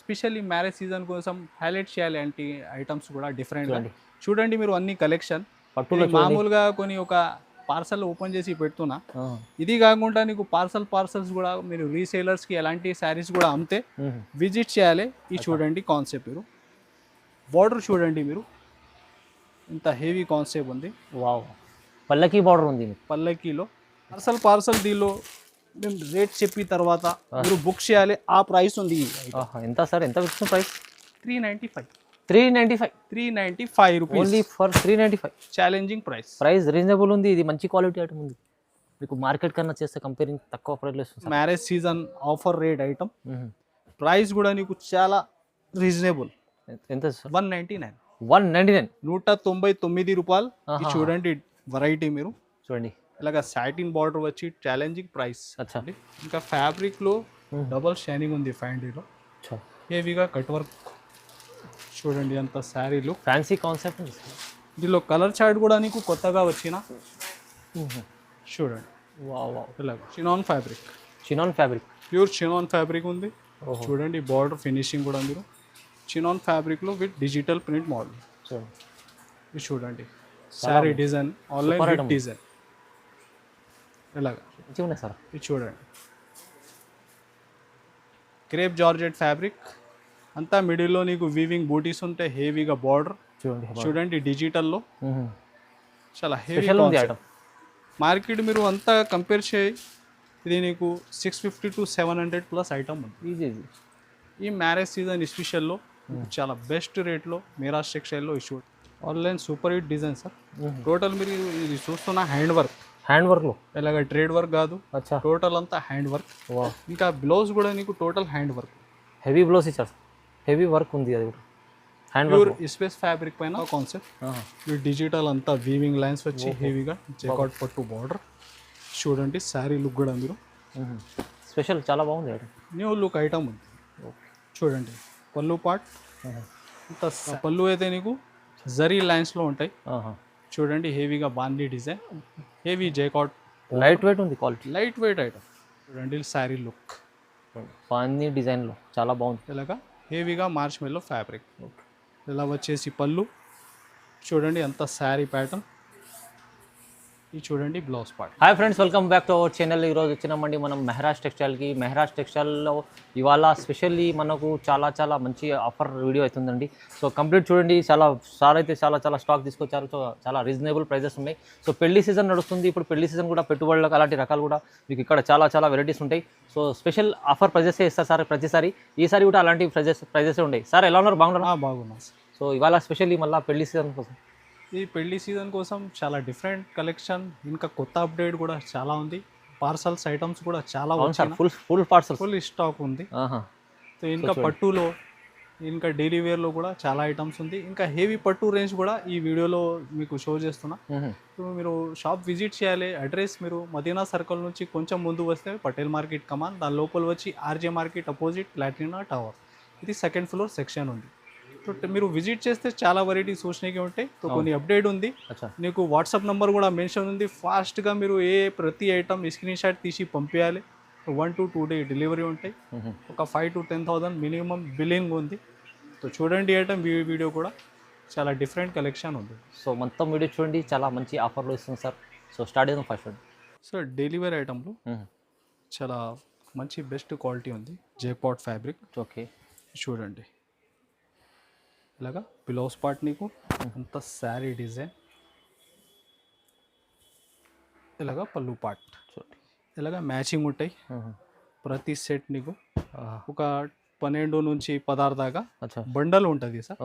Especially marriage season కోసం highlight చేయాలి అంటే ఐటమ్స్ కూడా డిఫరెంట్గా చూడండి చూడండి మీరు అన్ని కలెక్షన్. పట్టులో ఇది చూడండి. మామూలుగా కొన్ని ఒక పార్సల్ ఓపెన్ చేసి పెడుతున్నా. ఇది కాకుండా నీకు పార్సల్స్ కూడా మీరు రీసేలర్స్కి ఎలాంటి శారీస్ కూడా అమ్మితే విజిట్ చేయాలి. ఇది చూడండి కాన్సెప్ట్ మీరు బార్డర్ చూడండి మీరు ఇంత హెవీ కాన్సెప్ట్ ఉంది వావ్, పల్లకి బార్డర్ ఉంది మీకు. పల్లకీలో. పార్సల్ దీనిలో మేము రేట్ చెప్పిన తర్వాత మీరు బుక్ చేయాలి. ఆ ప్రైస్ ఉంది ఎంత సార్, ఎంత ఇస్తుంది price? 395 395 395 rupees only for 395. Challenging price reasonable ఉంది. ఇది మంచి క్వాలిటీ ఐటమ్ ఉంది. మీకు మార్కెట్ కన్నా చేస్తే కంపేరింగ్ తక్కువ ప్రైస్లో ఇస్తుంది. Marriage season offer rate item. Price కూడా నీకు చాలా రీజనబుల్. ఎంత సార్? 199 199 199 రూపాయలు. ఇది చూడండి వెరైటీ మీరు చూడండి. ఇలాగ సాటిన్ బార్డర్ వచ్చి ఛాలెంజింగ్ ప్రైస్. అచ్చా. ఇంకా ఫ్యాబ్రిక్లో డబల్ షైనింగ్ ఉంది ఫ్యాండీలో. హెవీగా కట్ వర్క్ చూడండి అంత శారీలు ఫ్యాన్సీ కాన్సెప్ట్ ఉంది. దీనిలో కలర్ చార్ట్ కూడా నీకు కొత్తగా వచ్చిన చూడండి. వావ్ వావ్, ఇలాగ chinon fabric, chinon fabric, pure chinon fabric ఉంది. చూడండి బార్డర్ ఫినిషింగ్ కూడా మీరు చినాన్ ఫ్యాబ్రిక్లో విత్ డిజిటల్ ప్రింట్ మోడల్. ఇది చూడండి శారీ డిజైన్, ఆన్లైన్ డిజైన్ ఇలాగా మంచిగా ఉన్నాయి సార్. ఇది చూడండి క్రేప్ జార్జెట్ ఫ్యాబ్రిక్ అంతా మిడిల్లో నీకు వీవింగ్ బూటీస్ ఉంటాయి. హెవీగా బార్డర్ చూడండి డిజిటల్లో చాలా హెవీ కాన్సెప్ట్. మార్కెట్ మీరు అంతా కంపేర్ చేయి ఇది నీకు 650 to 700 ప్లస్ ఐటమ్ ఉంది. ఈజీ. ఈ మ్యారేజ్ సీజన్ స్పెషల్లో చాలా బెస్ట్ రేట్లో మీరాజ్ టెక్స్టైల్లో ఇష్యూ. Online super hit design sir. Total మీరు ఇది చూస్తున్న హ్యాండ్ వర్క్లో ఇలాగ ట్రేడ్ వర్క్ కాదు. టోటల్ అంతా హ్యాండ్ వర్క్. ఇంకా బ్లౌజ్ కూడా నీకు total hand work. Heavy blouse ఇచ్చారు, హెవీ వర్క్ ఉంది. అది కూడా హ్యాండ్ ప్యూర్ స్పేస్ ఫ్యాబ్రిక్ పైన కాన్సెప్ట్. ఈ డిజిటల్ అంతా వీవింగ్ లైన్స్ వచ్చి హెవీగా చెక్అవుట్ పట్టు బార్డర్ చూడండి. శారీ లుక్ కూడా మీరు స్పెషల్ చాలా బాగుంది. న్యూ లుక్ ఐటమ్ ఉంది చూడండి. పళ్ళు పార్ట్ అంత పళ్ళు అయితే నీకు జరీ లైన్స్లో ఉంటాయి చూడండి. హెవీగా బాందీ డిజైన్, హెవీ జైకాట్, లైట్ వెయిట్ ఉంది క్వాలిటీ, లైట్ వెయిట్ ఐటమ్ చూడండి. శారీ లుక్ బాందీ డిజైన్లో చాలా బాగుంది. ఇలాగా హెవీగా మార్చ్ మెల్లో ఫ్యాబ్రిక్. ఇలా వచ్చేసి పళ్ళు చూడండి అంత శారీ ప్యాటర్న్. ఇది చూడండి blouse part. Hi friends, welcome back to our channel. ఈరోజు వచ్చినామండి మనం మెహరాజ్ టెక్స్టైల్కి. మెహరాజ్ టెక్స్టైల్లో ఇవాళ స్పెషల్లీ మనకు చాలా మంచి ఆఫర్ వీడియో అవుతుందండి. సో కంప్లీట్ చూడండి. సార్ అయితే చాలా స్టాక్ తీసుకొచ్చారు. సో చాలా రీజనబుల్ ప్రైజెస్ ఉన్నాయి. సో పెళ్లి సీజన్ నడుస్తుంది. ఇప్పుడు పెళ్లి సీజన్ కూడా పెట్టుబడులకు అలాంటి రకాలు కూడా మీకు ఇక్కడ చాలా వెరైటీస్ ఉంటాయి. సో స్పెషల్ ఆఫర్ ప్రైజెస్ ఇస్తారు సార్ ప్రతిసారి. ఈసారి కూడా అలాంటి ప్రైజెస్ ఉన్నాయి. సార్ ఎలా ఉన్నారు? బాగున్నాను. సో ఇవాళ స్పెషల్లీ మళ్ళీ పెళ్లి సీజన్ కోసం, ఈ పెళ్లి సీజన్ కోసం చాలా డిఫరెంట్ కలెక్షన్, ఇంకా కొత్త అప్డేట్ కూడా చాలా ఉంది. పార్సల్స్ ఐటమ్స్ కూడా చాలా ఫుల్ పార్సల్ ఫుల్ స్టాక్ ఉంది. సో ఇంకా పట్టులో ఇంకా డైలీ వేర్లో కూడా చాలా ఐటమ్స్ ఉంది. ఇంకా హెవీ పట్టు రేంజ్ కూడా ఈ వీడియోలో మీకు షో చేస్తున్నా. సో మీరు షాప్ విజిట్ చేయాలి. అడ్రస్ మీరు మదీనా సర్కిల్ నుంచి కొంచెం ముందు వస్తే పటేల్ మార్కెట్ కమాన్, దాని లోపల వచ్చి RJ market opposite Platina tower. ఇది సెకండ్ ఫ్లోర్ సెక్షన్ ఉంది. మీరు విజిట్ చేస్తే చాలా వెరైటీస్ చూసినవి ఉంటాయి. సో కొన్ని అప్డేట్ ఉంది. నీకు వాట్సాప్ నెంబర్ కూడా మెన్షన్ ఉంది. ఫాస్ట్గా మీరు ప్రతి ఐటమ్ స్క్రీన్ షాట్ తీసి పంపించాలి. 1 to 2 day డెలివరీ ఉంటాయి. ఒక 5,000 to 10,000 మినిమం బిల్లింగ్ ఉంది. సో చూడండి ఐటమ్ వీడియో కూడా చాలా డిఫరెంట్ కలెక్షన్ ఉంది. సో మొత్తం వీడియో చూడండి, చాలా మంచి ఆఫర్లో ఇస్తుంది సార్. సో స్టార్ట్ చేద్దాం ఫస్ట్. సో డెలివరీ ఐటమ్లో చాలా మంచి బెస్ట్ క్వాలిటీ ఉంది. జైపాట్ ఫ్యాబ్రిక్. ఓకే చూడండి ఇలాగా బ్లౌజ్ పార్ట్ నీకు అంత శారీ డిజైన్, ఇలాగా పళ్ళు పార్ట్ ఇలాగా మ్యాచింగ్ ఉంటాయి. ప్రతి సెట్ నీకు ఒక 12 నుంచి 16 దాకా బండల్ ఉంటుంది సార్.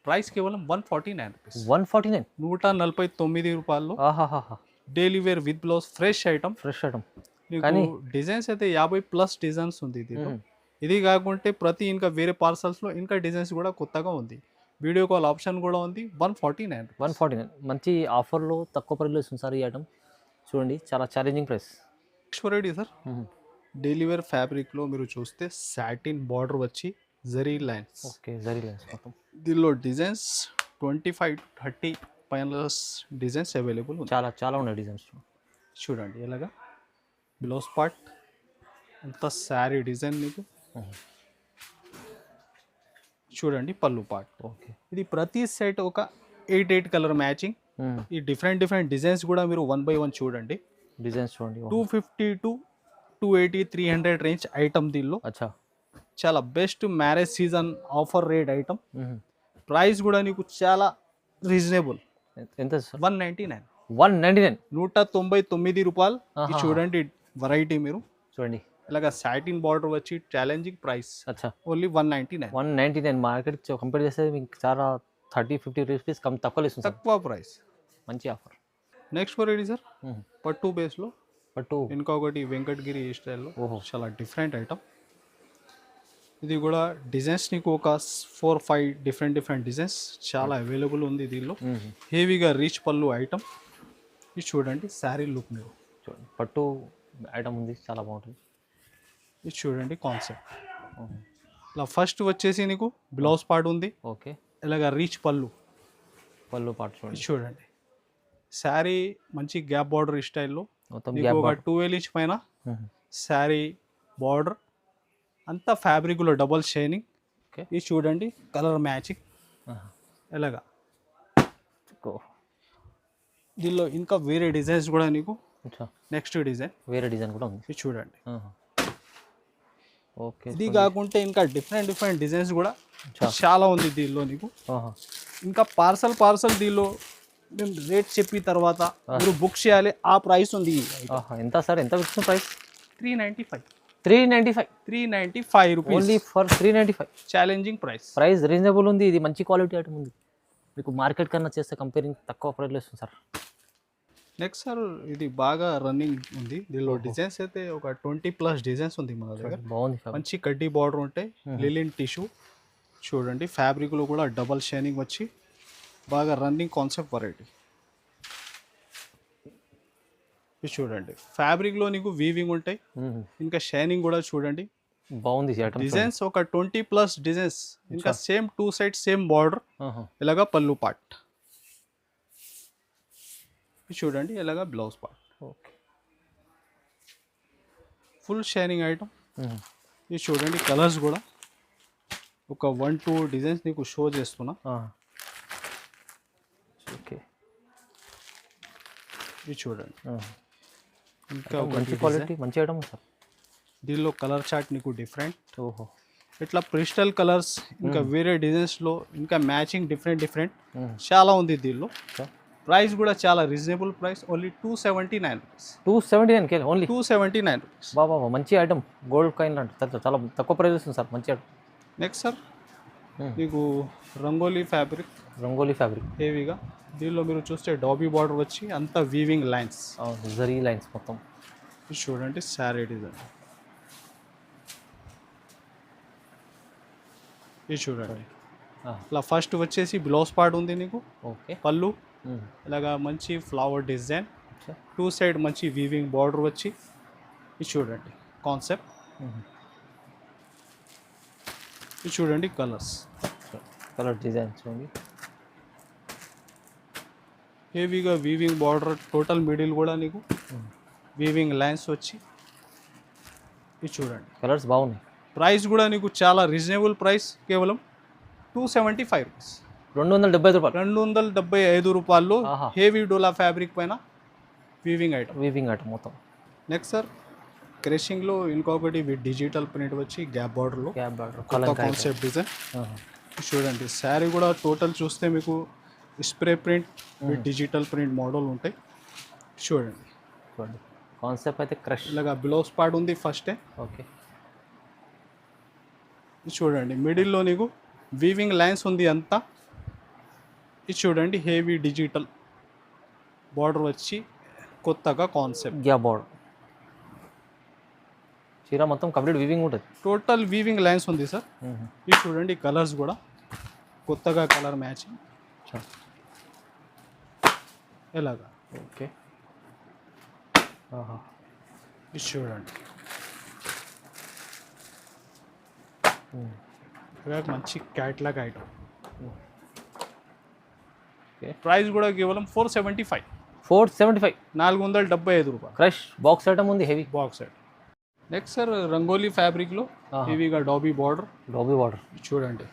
ప్రైస్ కేవలం 149 రూపీస్. 149 రూపాయల్లో daily wear with blouse fresh item. నీకు డిజైన్స్ అయితే 50+ డిజైన్స్ ఉంది. ఇది కాకుంటే ప్రతి ఇంకా వేరే పార్సల్స్లో ఇంకా డిజైన్స్ కూడా కొత్తగా ఉంది. వీడియో కాల్ ఆప్షన్ కూడా ఉంది. 149 మంచి ఆఫర్లో తక్కువ ప్రైస్లో ఇస్తుంది సార్ ఈ ఐటమ్. చూడండి చాలా challenging price. Next variety sir daily wear ఫ్యాబ్రిక్లో మీరు చూస్తే సాటిన్ బార్డర్ వచ్చి zari lines. Okay zari lines మొత్తం. దీనిలో డిజైన్స్ 25 to 30 పైన డిజైన్స్ అవైలబుల్ ఉంది. చాలా ఉన్నాయి డిజైన్స్. చూడండి ఇలాగా బ్లౌజ్ పార్ట్ అంత శారీ డిజైన్ మీకు చూడండి పళ్ళు పార్ట్. ఓకే. ఇది ప్రతి సెట్ ఒక 8 కలర్ మ్యాచింగ్. ఈ డిఫరెంట్ డిజైన్స్ కూడా మీరు 1 బై 1 చూడండి. డిజైన్స్ చూడండి. 250 టు 280 300 రేంజ్ ఐటమ్ దీనిలో. అచ్చా. చాలా best marriage season offer rate item. Price కూడా నీకు చాలా రీజనబుల్. ఎంత సార్? 199. 199. 199 రూపాయలు. ఇది చూడండి వెరైటీ మీరు చూడండి. ఇలాగ సాటిన్ బార్డర్ వచ్చి ఛాలెంజింగ్ ప్రైస్. అచ్చా. ఓన్లీ 199. 199 మార్కెట్ కంపేర్ చేస్తే మీకు చాలా 30-50 రూపీస్ తక్కువ ఇస్తుంది సార్. తక్కువ ప్రైస్. మంచి ఆఫర్. నెక్స్ట్ వెరైటీ సార్ పట్టు బేస్లో. పట్టు ఇంకొకటి వెంకటగిరి స్టైల్లో. చాలా డిఫరెంట్ ఐటమ్. ఇది కూడా డిజైన్స్ నీకు ఒక 4-5 డిఫరెంట్ డిజైన్స్ చాలా అవైలబుల్ ఉంది దీనిలో. హెవీగా రీచ్ పళ్ళు ఐటమ్. ఇది చూడండి శారీ లుక్ మీరు చూడండి. పట్టు ఐటమ్ ఉంది, చాలా బాగుంటుంది. ఇది చూడండి కాన్సెప్ట్. ఇలా ఫస్ట్ వచ్చేసి నీకు బ్లౌజ్ పార్ట్ ఉంది. ఓకే. ఇలాగ రీచ్ పళ్ళు పార్ట్ చూడండి. ఇది చూడండి శారీ మంచి గ్యాప్ బార్డర్ స్టైల్లో. మొత్తం నీకు ఒక 12 ఇంచ్ పైన శారీ బార్డర్ అంతా ఫ్యాబ్రిక్లో డబల్ షైనింగ్. ఓకే. ఇది చూడండి కలర్ మ్యాచింగ్. ఇలాగా దీనిలో ఇంకా వేరే డిజైన్స్ కూడా నీకు. నెక్స్ట్ డిజైన్ వేరే డిజైన్ కూడా ఉంది. ఇది చూడండి. ఓకే. ఇది కాకుంటే ఇంకా డిఫరెంట్ డిజైన్స్ కూడా చాలా ఉంది దీనిలో నీకు. ఇంకా పార్సల్ దీనిలో మేము రేట్ చెప్పిన తర్వాత మీరు బుక్ చేయాలి. ఆ ప్రైస్ ఉంది. ఎంత సార్? ఎంత ఇస్తుంది price? 395. 395. 395 rupees. Only for 395. Challenging price. Price reasonable ఉంది. ఇది మంచి క్వాలిటీ ఐటమ్ ఉంది. మీకు మార్కెట్ కన్నా చేస్తే కంపేరింగ్ తక్కువ ప్రైస్లో ఇస్తుంది సార్. నెక్స్ట్ సార్ ఇది బాగా రన్నింగ్ ఉంది. దీనిలో డిజైన్స్ అయితే ఒక 20+ డిజైన్స్ ఉంది మన దగ్గర. బాగుంది. మంచి కడ్డీ బార్డర్ ఉంటాయి. లిలిన్ టిష్యూ చూడండి. ఫ్యాబ్రిక్లో కూడా డబల్ షైనింగ్ వచ్చి బాగా రన్నింగ్ కాన్సెప్ట్ వెరైటీ. ఇది చూడండి ఫ్యాబ్రిక్లో నీకు వీవింగ్ ఉంటాయి. ఇంకా షైనింగ్ కూడా చూడండి బాగుంది. డిజైన్స్ ఒక 20+ డిజైన్స్. ఇంకా సేమ్ 2 సైడ్ సేమ్ బార్డర్. ఇలాగా పళ్ళు పార్ట్. చూడండి ఇలాగా blouse part. Okay. Full shining item. ఇది చూడండి కలర్స్ కూడా ఒక 1-2 డిజైన్స్ నీకు షో చేస్తున్నా. ఓకే. ఇది చూడండి ఇంకా మంచి క్వాలిటీ, మంచి ఐటమ్ సార్. దీనిలో కలర్ చార్ట్ నీకు డిఫరెంట్. ఓహో. ఇట్లా క్రిస్టల్ కలర్స్ ఇంకా వేరే డిజైన్స్లో ఇంకా మ్యాచింగ్ డిఫరెంట్ చాలా ఉంది దీనిలో. ప్రైస్ కూడా చాలా reasonable price. Only 279 rupees. 279 only. 279 rupees. బాబా మంచి ఐటమ్. గోల్డ్ కాయిన్ లాంటి చాలా తక్కువ ప్రైస్ వస్తుంది సార్. మంచి ఐటమ్. నెక్స్ట్ సార్ మీకు రంగోలీ ఫ్యాబ్రిక్. హెవీగా దీనిలో మీరు చూస్తే డాబీ బార్డర్ వచ్చి అంతా వీవింగ్ లైన్స్. జరీ లైన్స్ మొత్తం. చూడండి శారీ డిజైన్. ఇది చూడండి ఇలా ఫస్ట్ వచ్చేసి బ్లౌజ్ పార్ట్ ఉంది నీకు. ఓకే. పళ్ళు ఇలాగా మంచి ఫ్లవర్ డిజైన్. 2 సైడ్ మంచి వీవింగ్ బార్డర్ వచ్చి. ఇది చూడండి కాన్సెప్ట్. ఇది చూడండి కలర్ డిజైన్ చూడండి. హెవీగా వీవింగ్ బార్డర్ టోటల్ మిడిల్ కూడా నీకు వీవింగ్ లైన్స్ వచ్చి. ఇది చూడండి కలర్స్ బాగున్నాయి. ప్రైస్ కూడా నీకు చాలా రీజనబుల్ ప్రైస్. కేవలం 275 రూపీస్. 275 రూపాయలు. 275 రూపాయల్లో హెవీ డోలా ఫ్యాబ్రిక్ పైన వీవింగ్ ఐటమ్ మొత్తం. నెక్స్ట్ సార్ క్రషింగ్లో ఇంకొకటి విత్ డిజిటల్ ప్రింట్ వచ్చి గ్యాప్ బార్డర్లో కాన్సెప్ట్ డిజైన్. చూడండి శారీ కూడా టోటల్ చూస్తే మీకు spray print with digital print model ఉంటాయి. చూడండి కాన్సెప్ట్ అయితే క్రష్. ఇలాగా బ్లౌజ్ పార్ట్ ఉంది ఫస్టే. ఓకే. చూడండి మిడిల్లో నీకు వీవింగ్ లైన్స్ ఉంది అంతా. ఇది చూడండి హెవీ డిజిటల్ బార్డర్ వచ్చి కొత్తగా కాన్సెప్ట్. Gap border. చీర మొత్తం కంప్లీట్ వీవింగ్ ఉంటుంది. టోటల్ వీవింగ్ లైన్స్ ఉంది సార్. ఇది చూడండి కలర్స్ కూడా కొత్తగా కలర్ మ్యాచింగ్. ఎలాగా. ఓకే. ఇది చూడండి మంచి క్యాట్లాగ్ ఐటమ్. ప్రైస్ కూడా కేవలం 475. 475. 475 రూపాయలు. క్రష్ బాక్స్ ఐటమ్ ఉంది. Heavy box item. Next sir rangoli ఫ్యాబ్రిక్లో హెవీగా డాబీ బార్డర్. చూడండి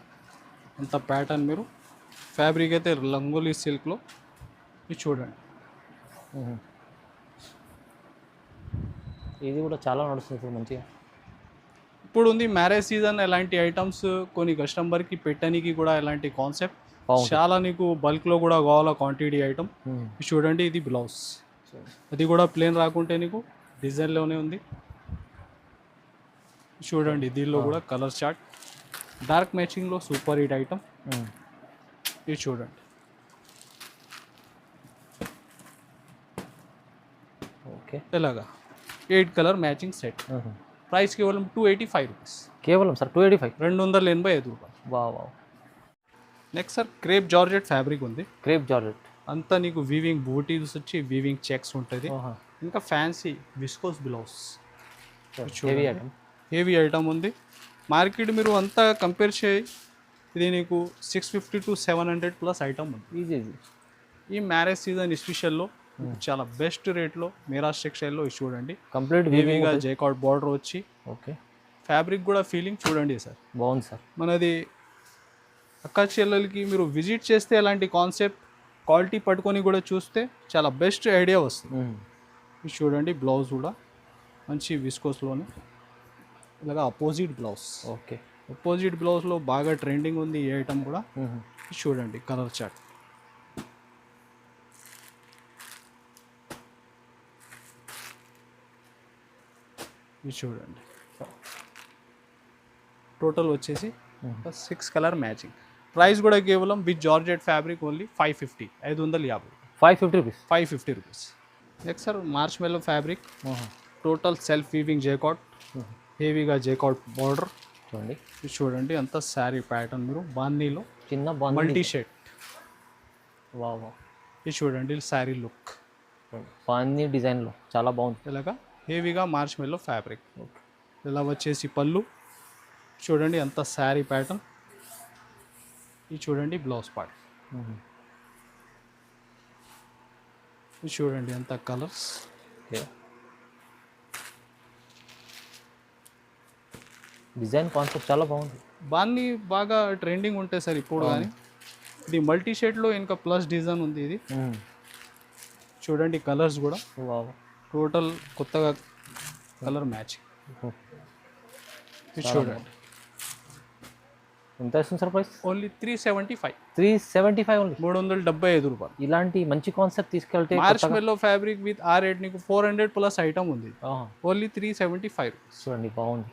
అంత ప్యాటర్న్ మీరు ఫ్యాబ్రిక్ అయితే రంగోలీ సిల్క్లో ఇది చూడండి. ఇది కూడా చాలా నడుస్తుంది మంచిగా. ఇప్పుడు ఉంది మ్యారేజ్ సీజన్, ఎలాంటి ఐటమ్స్ కొన్ని కస్టమర్కి పెట్టడానికి కూడా ఎలాంటి కాన్సెప్ట్ చాలా నీకు బల్క్లో కూడా కావాలా క్వాంటిటీ ఐటమ్. చూడండి ఇది బ్లౌజ్, అది కూడా ప్లేన్ రాకుంటే నీకు డిజైన్లోనే ఉంది. చూడండి దీనిలో కూడా కలర్ చార్ట్, డార్క్ మ్యాచింగ్లో సూపర్ హిట్ ఐటమ్. ఇది చూడండి. ఓకే, ఎలాగా 8 కలర్ మ్యాచింగ్ సెట్. ప్రైస్ కేవలం 285 రూపీస్. కేవలం సార్ 285, 285 రూపాయలు. వా. Next sir crepe georgette fabric ఉంది. క్రేప్ జార్జెట్ అంతా నీకు వీవింగ్ బూటీస్ వచ్చి వీవింగ్ చెక్స్ ఉంటుంది. ఇంకా fancy viscose blouse, heavy item ఉంది. మార్కెట్ మీరు అంతా కంపేర్ చేయి, ఇది నీకు 650 to 700 ప్లస్ ఐటమ్ ఉంది. ఈజీ. ఈ మ్యారేజ్ సీజన్ స్పెషల్లో చాలా బెస్ట్ రేట్లో మీరాజ్ టెక్స్టైల్లో చూడండి. కంప్లీట్ హెవీగా జైకాట్ బార్డర్ వచ్చి, ఓకే, ఫ్యాబ్రిక్ కూడా ఫీలింగ్ చూడండి సార్, బాగుంది సార్. మనది అక్క చెల్లెలకి మీరు విజిట్ చేస్తే అలాంటి కాన్సెప్ట్ క్వాలిటీ పట్టుకొని కూడా చూస్తే చాలా బెస్ట్ ఐడియా వస్తుంది. ఇది చూడండి బ్లౌజ్ కూడా మంచి విస్కోస్లోనే ఇలాగా అపోజిట్ బ్లౌజ్. ఓకే, అపోజిట్ బ్లౌజ్లో బాగా ట్రెండింగ్ ఉంది ఈ ఐటమ్ కూడా. చూడండి కలర్ చార్ట్. ఇది చూడండి టోటల్ వచ్చేసి 6 కలర్ మ్యాచింగ్. ప్రైస్ కూడా కేవలం with georgette fabric only 550, 550, 550 rupees. 550 rupees. Next sir March మెల్లో ఫ్యాబ్రిక్, టోటల్ సెల్ఫ్ వీవింగ్ జైకాట్, హెవీగా జైకాట్ బార్డర్. చూడండి, ఇది చూడండి అంత శారీ ప్యాటర్న్ మీరు బాందీలో చిన్న మల్టీ షేడ్. వా. ఇది చూడండి శారీ లుక్ బాందీ డిజైన్లో చాలా బాగుంది. ఇలాగా హెవీగా మార్చ్ మెల్లో ఫ్యాబ్రిక్. ఇలా వచ్చేసి పళ్ళు చూడండి అంత శారీ ప్యాటర్న్. ఇది చూడండి బ్లౌజ్ పార్ట్. ఇది చూడండి అంత కలర్స్. డిజైన్ కాన్సెప్ట్ చాలా బాగుంది. బాన్ని బాగా ట్రెండింగ్ ఉంటాయి సార్ ఇప్పుడు. కానీ ఇది మల్టీ షేడ్లో ఇంకా ప్లస్ డిజైన్ ఉంది. ఇది చూడండి కలర్స్ కూడా టోటల్ కొత్తగా కలర్ మ్యాచింగ్. ఇది చూడండి ఎంత వస్తుంది సార్ ప్రైస్? ఓన్లీ 375. 375 ఓన్లీ, 375 రూపాయలు. ఇలాంటి మంచి కాన్సెప్ట్ తీసుకెళ్తే మార్చ్ మెల్లో ఫ్యాబ్రిక్ విత్ ఆ రేట్ నీకు 400 ప్లస్ ఐటమ్ ఉంది. Only 375 rupees. చూడండి బాగుంది.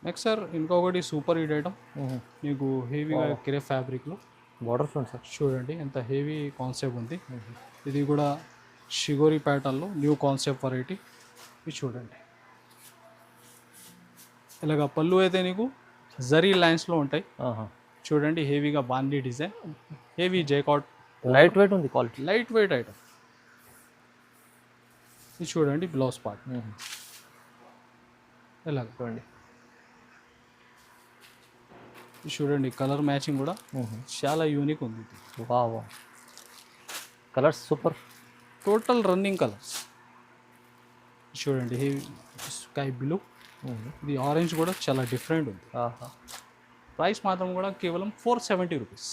నెక్స్ట్ సార్ ఇంకొకటి సూపర్ హిట్ ఐటమ్ నీకు హెవీగా కిరే ఫ్యాబ్రిక్లో బార్డర్ చూడండి సార్. చూడండి ఎంత హెవీ కాన్సెప్ట్ ఉంది. ఇది కూడా షిగోరి ప్యాటర్న్లో న్యూ కాన్సెప్ట్ వెరైటీ. ఇది చూడండి ఇలాగ పళ్ళు అయితే నీకు జరీ లైన్స్లో ఉంటాయి. చూడండి హెవీగా బాందీ డిజైన్, హెవీ జైకాట్, లైట్ వెయిట్ ఉంది క్వాలిటీ, లైట్ వెయిట్ ఐటమ్. ఇది చూడండి బ్లౌజ్ పార్ట్ ఇలాగ. చూడండి ఇది చూడండి కలర్ మ్యాచింగ్ కూడా చాలా యూనిక్ ఉంది. వా. Colours super, total running colours. చూడండి హెవీ స్కై బ్లూ, ఇది ఆరెంజ్ కూడా చాలా డిఫరెంట్ ఉంది. ప్రైస్ మాత్రం కూడా కేవలం 470 రూపీస్.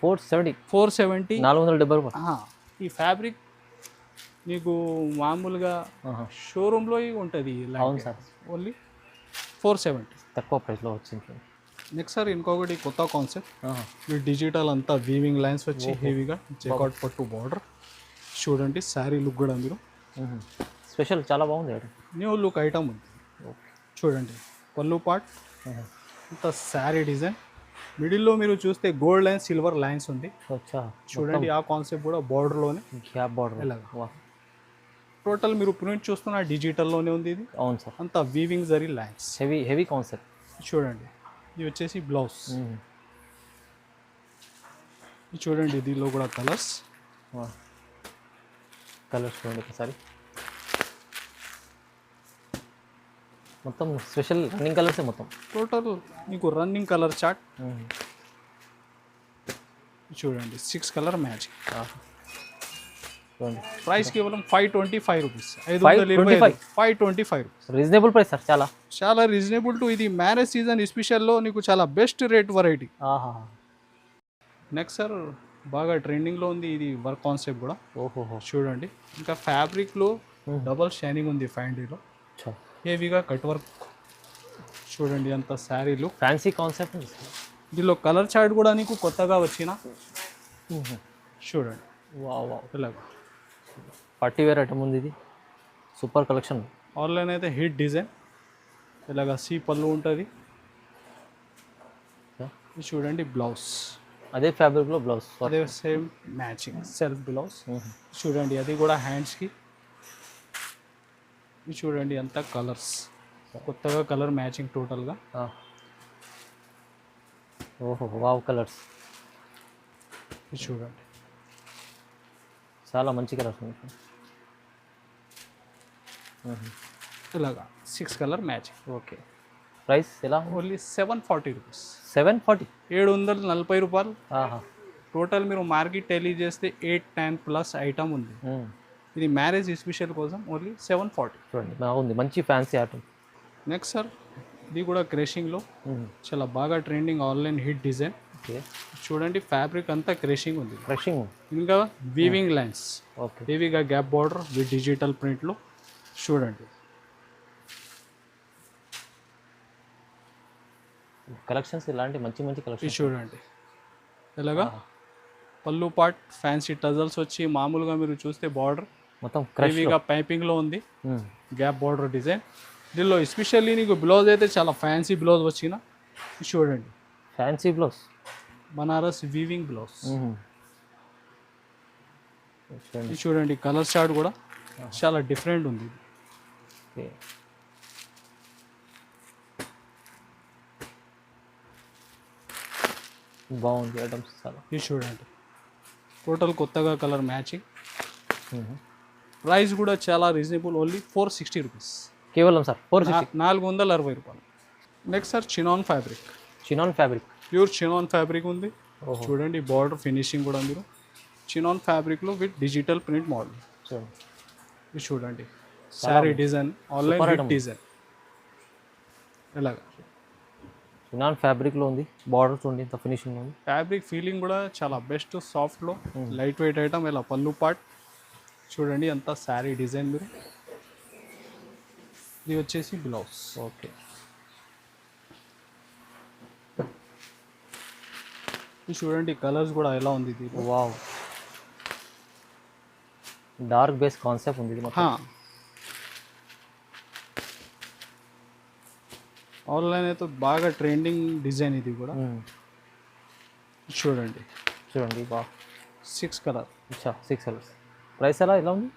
470, 470, 470 రూపాయలు. ఈ ఫ్యాబ్రిక్ నీకు మామూలుగా షోరూంలో ఉంటుంది. అవును సార్, ఓన్లీ 470 తక్కువ ప్రైస్లో వచ్చింది. నెక్స్ట్ సార్ ఇంకొకటి కొత్త కాన్సెప్ట్, మీరు డిజిటల్ అంతా వీవింగ్ లైన్స్ వచ్చి హెవీగా జైకాట్ పట్టు బార్డర్. చూడండి శారీ లుక్ కూడా మీరు స్పెషల్ చాలా బాగుంది. న్యూ లుక్ ఐటమ్ ఉంది. చూడండి పళ్ళు పార్ట్ అంత శారీ డిజైన్, మిడిల్లో మీరు చూస్తే గోల్డ్ లైన్స్, సిల్వర్ లైన్స్ ఉంది. చూడండి ఆ కాన్సెప్ట్ కూడా బార్డర్లోనే గ్యాప్ బార్డర్. ఇలాగా టోటల్ మీరు ప్రింట్ చూస్తున్న డిజిటల్లోనే ఉంది. ఇది అవును సార్, అంత weaving zari lines, heavy heavy concept. చూడండి ఇది వచ్చేసి బ్లౌజ్. చూడండి దీనిలో కూడా కలర్స్. కలర్స్ చూడండి ఒకసారి, మొత్తం స్పెషల్ రన్నింగ్ కలర్సే మొత్తం. టోటల్ మీకు రన్నింగ్ కలర్ చార్ట్. చూడండి 6 కలర్ మ్యాచింగ్. చూడండి ప్రైస్ కేవలం 525 rupees. 525 rupees. Reasonable price sir, చాలా చాలా రీజనబుల్ టు. ఇది మ్యారేజ్ సీజన్ స్పెషల్లో నీకు చాలా best rate variety. Next sir బాగా ట్రెండింగ్లో ఉంది ఇది వర్క్ కాన్సెప్ట్ కూడా. ఓహోహో. చూడండి ఇంకా ఫ్యాబ్రిక్లో డబల్ షైనింగ్ ఉంది ఫ్యాండీలో, అచ్చా, హెవీగా కట్ వర్క్. చూడండి అంత శారీలు. ఫ్యాన్సీ కాన్సెప్ట్ ఉంది. దీనిలో కలర్ చార్ట్ కూడా నీకు కొత్తగా వచ్చిన. చూడండి వావ్ వావ్, ఇలాగ పార్టీ వేర్ ఐటమ్ ఉంది ఇది, సూపర్ కలెక్షన్. ఆన్లైన్ అయితే హిట్ డిజైన్. ఇలాగ సి పళ్ళు ఉంటుంది. ఇది చూడండి బ్లౌజ్, అదే ఫ్యాబ్రిక్లో బ్లౌజ్. అదే సేమ్ మ్యాచింగ్ సెల్ఫ్ బ్లౌజ్. చూడండి అది కూడా హ్యాండ్స్కి. ఇది చూడండి అంతా కలర్స్, కొత్తగా కలర్ మ్యాచింగ్ టోటల్గా. ఓహో వావ్ కలర్స్, ఇది చూడండి చాలా మంచి కలర్స్ ఉంది. ఇలాగా 6 కలర్ మ్యాచింగ్. ఓకే, ప్రైస్ ఎలా? Only 740 rupees. 740. 740 రూపాయలు. ఆహా. టోటల్ మీరు మార్కెట్ టెలీ చేస్తే 8-10 ప్లస్ ఐటమ్ ఉంది. ఇది మ్యారేజ్ స్పెషల్ కోసం ఓన్లీ 740. చూడండి బాగుంది, మంచి ఫ్యాన్సీ ఐటమ్. నెక్స్ట్ సార్ ఇది కూడా క్రేషింగ్లో చాలా బాగా trending online hit design. Okay, చూడండి ఫ్యాబ్రిక్ అంతా క్రేషింగ్ ఉంది. ఫ్రెషింగ్. ఇంకా వీవింగ్ లైన్స్, ఓకే, హెవీగా గ్యాప్ బార్డర్ విత్ డిజిటల్ ప్రింట్లో. చూడండి కలెక్షన్స్ ఇలాంటి మంచి మంచి ఇది కలెక్షన్. చూడండి ఇలాగా పళ్ళు పార్ట్ ఫ్యాన్సీ టజల్స్ వచ్చి, మామూలుగా మీరు చూస్తే బార్డర్ మొత్తం క్రష్. హెవీగా పైపింగ్లో ఉంది, గ్యాప్ బార్డర్ డిజైన్. దీనిలో ఎస్పెషల్లీ నీకు బ్లౌజ్ అయితే చాలా ఫ్యాన్సీ బ్లౌజ్ వచ్చిన. చూడండి fancy blouse, Banaras weaving blouse. చూడండి. ఇది చూడండి కలర్ చార్ట్ కూడా చాలా డిఫరెంట్ ఉంది. ఓకే, బాగుంది ఐటమ్స్ చాలా. ఇది చూడండి టోటల్ కొత్తగా కలర్ మ్యాచింగ్. ప్రైస్ కూడా చాలా రీజనబుల్, ఓన్లీ 460 రూపీస్. కేవలం సార్ 460. 460 రూపాయలు. Next sir chinon fabric. Chinon fabric, pure chinon fabric ఉంది. చూడండి బార్డర్ ఫినిషింగ్ కూడా మీరు చినాన్ ఫ్యాబ్రిక్లో విత్ డిజిటల్ ప్రింట్ మోడల్. చూడండి. ఇది చూడండి sari design, online hit design. ఇలాగా చినాన్ ఫ్యాబ్రిక్లో ఉంది, బార్డర్ చూడండి ఇంత ఫినిషింగ్ ఉంది. ఫ్యాబ్రిక్ ఫీలింగ్ కూడా చాలా బెస్ట్, సాఫ్ట్లో లైట్ వెయిట్ ఐటమ్. ఇలా పళ్ళు పార్ట్ చూడండి అంతా శారీ డిజైన్. మీరు ఇది వచ్చేసి బ్లౌజ్. ఓకే, ఇది చూడండి కలర్స్ కూడా ఎలా ఉంది ఇది. వావ్, డార్క్ బేస్ కాన్సెప్ట్ ఉంది ఇది మొత్తం. ఆన్లైన్ అయితే బాగా ట్రెండింగ్ డిజైన్ ఇది కూడా. చూడండి చూడండి బా, 6 కలర్. అచ్చా 6 కలర్స్. ప్రైస్ ఎలా ఉంది?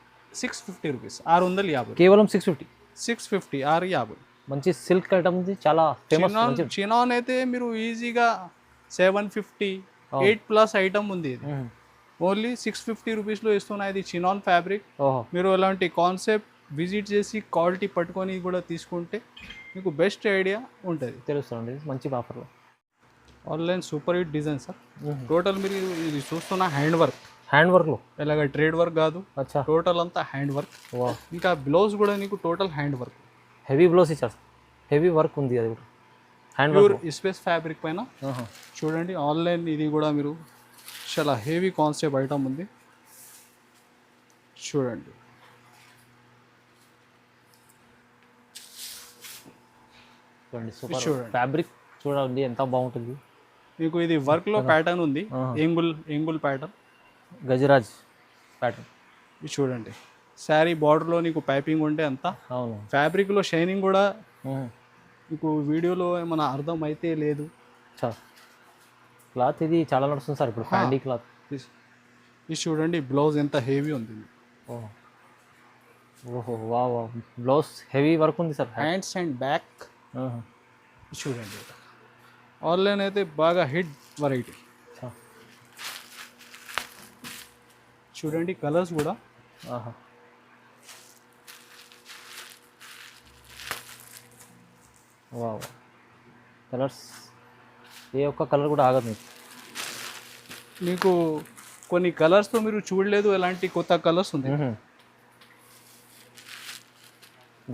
650 రూపీస్. 650. కేవలం 650. 650 650. మంచి సిల్క్ ఐటమ్ ఉంది, చాలా ఫేమస్. చినాన్ అయితే మీరు ఈజీగా 750 8 ప్లస్ ఐటమ్ ఉంది. ఇది ఓన్లీ 650 రూపీస్లో ఇస్తున్నాయి. ఇది చినాన్ ఫ్యాబ్రిక్. ఓహో, మీరు అలాంటి కాన్సెప్ట్ విజిట్ చేసి క్వాలిటీ పట్టుకొని కూడా తీసుకుంటే మీకు బెస్ట్ ఐడియా ఉంటుంది. తెలుస్తుంది మంచి ఆఫర్లో. Online super hit design sir. Total మీరు ఇది చూస్తున్న హ్యాండ్ వర్క్. హ్యాండ్ వర్క్లో ఇలాగ ట్రేడ్ వర్క్ కాదు, అచ్చా టోటల్ అంతా హ్యాండ్ వర్క్. ఇంకా బ్లౌజ్ కూడా నీకు total hand work. Heavy blouse ఇచ్చారు, హెవీ వర్క్ ఉంది. అది కూడా hand pure work space fabric పైన. చూడండి ఆన్లైన్ ఇది కూడా మీరు చాలా హెవీ కాన్సెప్ట్ ఐటమ్ ఉంది. చూడండి చూడండి సూపర్ ఫ్యాబ్రిక్ చూడండి ఎంత బాగుంటుంది. మీకు ఇది వర్క్లో ప్యాటర్న్ ఉంది, ఎంగుల్ ప్యాటర్న్, గజరాజ్ ప్యాటర్న్. ఇది చూడండి శారీ బార్డర్లో నీకు పైపింగ్ ఉంటే అంత. అవును, ఫ్యాబ్రిక్లో షైనింగ్ కూడా మీకు వీడియోలో ఏమైనా అర్థం అయితే లేదు. క్లాత్ ఇది చాలా నడుస్తుంది సార్ ఇప్పుడు, ఫ్యాండీ క్లాత్. ఇది చూడండి బ్లౌజ్ ఎంత హెవీ ఉంది. ఓహో వా వా, బ్లౌజ్ హెవీ వర్క్ ఉంది సార్, హ్యాండ్స్ అండ్ బ్యాక్. చూడండి ఆన్లైన్ అయితే బాగా హిట్ వెరైటీ. చూడండి కలర్స్ కూడా. వా కలర్స్, ఏ ఒక్క కలర్ కూడా ఆగదు మీకు. మీకు కొన్ని కలర్స్తో మీరు చూడలేదు, ఎలాంటి కొత్త కలర్స్ ఉంది.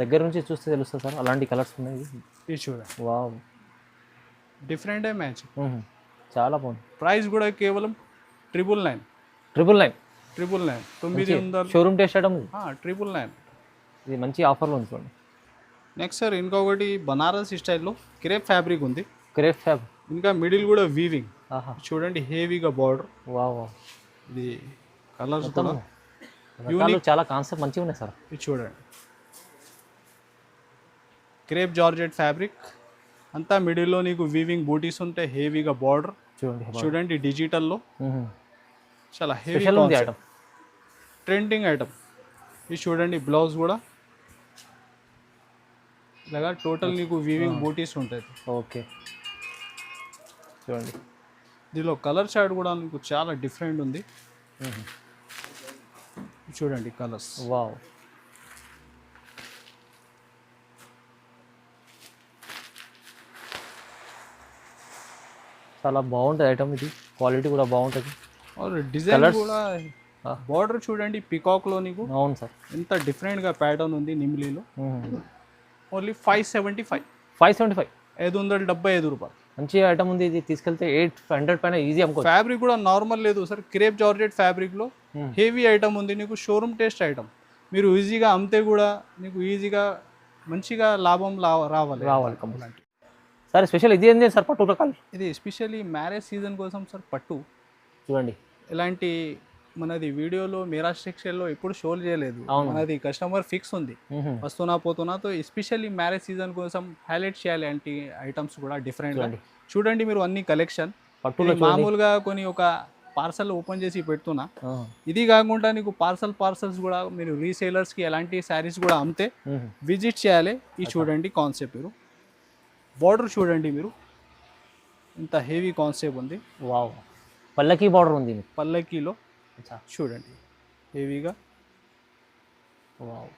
దగ్గర నుంచి చూస్తే తెలుస్తుంది సార్, అలాంటి కలర్స్ ఉన్నాయి. ఇది చూడండి వావ్, డిఫరెంట్ మ్యాచ్. చాలా బాగుంది. ప్రైస్ కూడా కేవలం 999. 999 999 షోరూమ్ టెస్ట్ ఐటమ్ 999. ఇది మంచి ఆఫర్లో ఉంది చూడండి. నెక్స్ట్ సార్ ఇంకొకటి బనారస్ స్టైల్లో క్రేప్ ఫ్యాబ్రిక్ ఉంది. క్రేప్ ఫ్యాబ్ ఇంకా మిడిల్ కూడా వీవింగ్ ఆహా చూడండి, హెవీగా బార్డర్. వావ్ ఇది కలర్స్ కూడా రకాలు చాలా కాన్సెప్ట్ మంచిగా ఉన్నాయి సార్. ఇది చూడండి, క్రేప్ జార్జెట్ ఫ్యాబ్రిక్ అంతా మిడిల్లో నీకు వీవింగ్ బూటీస్ ఉంటాయి, హెవీగా బార్డర్ చూడండి డిజిటల్లో. చాలా హెవీ స్పెషల్ ఉంది ఐటమ్, ట్రెండింగ్ ఐటమ్. ఇది చూడండి బ్లౌజ్ కూడా ఇలాగా టోటల్ నీకు వీవింగ్ బూటీస్ ఉంటుంది. ఓకే చూడండి దీనిలో కలర్ షార్ట్ కూడా మీకు చాలా డిఫరెంట్ ఉంది. చూడండి కలర్స్, వావ్ చాలా బాగుంటుంది ఐటమ్. ఇది క్వాలిటీ కూడా బాగుంటుంది. డిజైన్ కూడా బార్డర్ చూడండి పికాక్ లో నీకు. అవును సార్, ఎంత డిఫరెంట్ గా ప్యాటర్న్ ఉంది నిమ్లీలో. ఓన్లీ 575. 575 575 మంచి ఐటమ్ ఉంది. ఇది తీసుకెళ్తే 800 పైన ఈజీ అమ్ముకోవచ్చు. ఫ్యాబ్రిక్ కూడా నార్మల్ లేదు సార్, క్రేప్ జార్జెట్ ఫ్యాబ్రిక్ లో హెవీ ఐటమ్ ఉంది నీకు, షోరూమ్ టెస్ట్ ఐటమ్. మీరు ఈజీగా అమ్మితే కూడా నీకు ఈజీగా మంచిగా లాభం రావాలి కంప్లీట్. సార్ స్పెషల్ ఇది ఏంటి సార్ పట్టు రకాలు? ఇది ఎస్పెషల్లీ మ్యారేజ్ సీజన్ కోసం సార్ పట్టు. చూడండి ఇలాంటి మనది వీడియోలో మీరాజ్ టెక్స్టైల్లో ఎప్పుడు షోలు చేయలేదు. మనది కస్టమర్ ఫిక్స్ ఉంది, వస్తున్నా పోతున్నాతో ఎస్పెషల్లీ మ్యారేజ్ సీజన్ కోసం హైలైట్ చేయాలి అంటే ఐటమ్స్ కూడా డిఫరెంట్. చూడండి మీరు అన్ని కలెక్షన్ పట్టులో మామూలుగా కొన్ని ఒక పార్సల్ ఓపెన్ చేసి పెడుతున్నా. ఇది కాకుండా నీకు పార్సల్స్ కూడా మీరు రీసేలర్స్కి ఎలాంటి శారీస్ కూడా అమ్మితే విజిట్ చేయాలి. ఇది చూడండి కాన్సెప్ట్, మీరు బార్డర్ చూడండి, మీరు ఇంత హెవీ కాన్సెప్ట్ ఉంది. వావ్ పల్లకి బార్డర్ ఉంది పల్లకీలో చూడండి హెవీగా. వావ్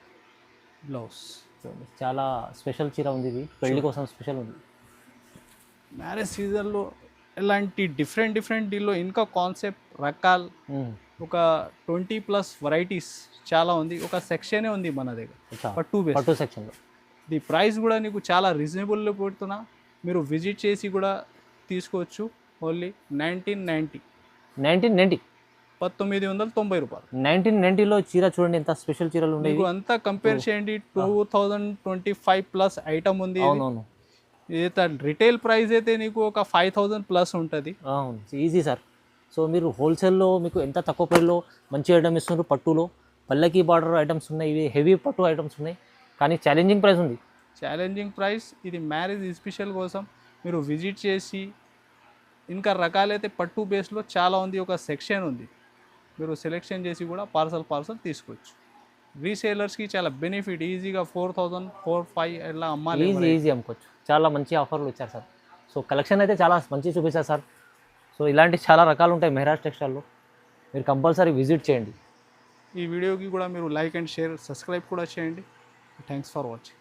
బ్లౌజ్ చూడండి చాలా స్పెషల్ చీర ఉంది. ఇది పెళ్లి కోసం స్పెషల్ ఉంది. మ్యారేజ్ సీజన్లో ఇలాంటి డిఫరెంట్ దీనిలో ఇంకా కాన్సెప్ట్ రకాలు ఒక 20+ వెరైటీస్ చాలా ఉంది. ఒక సెక్షనే ఉంది మన దగ్గర పట్టు సెక్షన్లో. ది ప్రైస్ కూడా నీకు చాలా రీజనబుల్లో పెడుతున్నా, మీరు విజిట్ చేసి కూడా తీసుకోవచ్చు. ఓన్లీ 1990. 1990 రూపాయలు. 1990లో చీర చూడండి ఎంత స్పెషల్ చీరలు ఉన్నాయి. మీకు అంతా కంపేర్ చేయండి, 2025+ ఐటమ్ ఉంది. అవునవును, ఇది రిటైల్ ప్రైస్ అయితే నీకు ఒక 5000+ ఉంటుంది. అవును ఈజీ సార్. సో మీరు హోల్సేల్లో మీకు ఎంత తక్కువ ప్రైస్లో మంచి ఐటమ్ ఇస్తున్నారు. పట్టులో పల్లకి బార్డర్ ఐటమ్స్ ఉన్నాయి, ఇవి హెవీ పట్టు ఐటమ్స్ ఉన్నాయి, కానీ ఛాలెంజింగ్ ప్రైస్ ఉంది. Challenging price. ఇది మ్యారేజ్ స్పెషల్ కోసం మీరు విజిట్ చేసి, ఇంకా రకాలైతే పట్టు బేస్లో చాలా ఉంది, ఒక సెక్షన్ ఉంది, మీరు సెలెక్షన్ చేసి కూడా పార్సల్ తీసుకోవచ్చు. రీసేలర్స్కి చాలా బెనిఫిట్, ఈజీగా 4000, 45 ఇలా అమ్మాలి, ఈజీ అమ్ముకోవచ్చు. చాలా మంచి ఆఫర్లు ఇచ్చారు సార్. సో కలెక్షన్ అయితే చాలా మంచి చూపించారు సార్. సో ఇలాంటి చాలా రకాలు ఉంటాయి మెహరాజ్ టెక్స్టైల్లో, మీరు కంపల్సరీ విజిట్ చేయండి. ఈ వీడియోకి కూడా మీరు లైక్ అండ్ షేర్, సబ్స్క్రైబ్ కూడా చేయండి. Thanks for watching.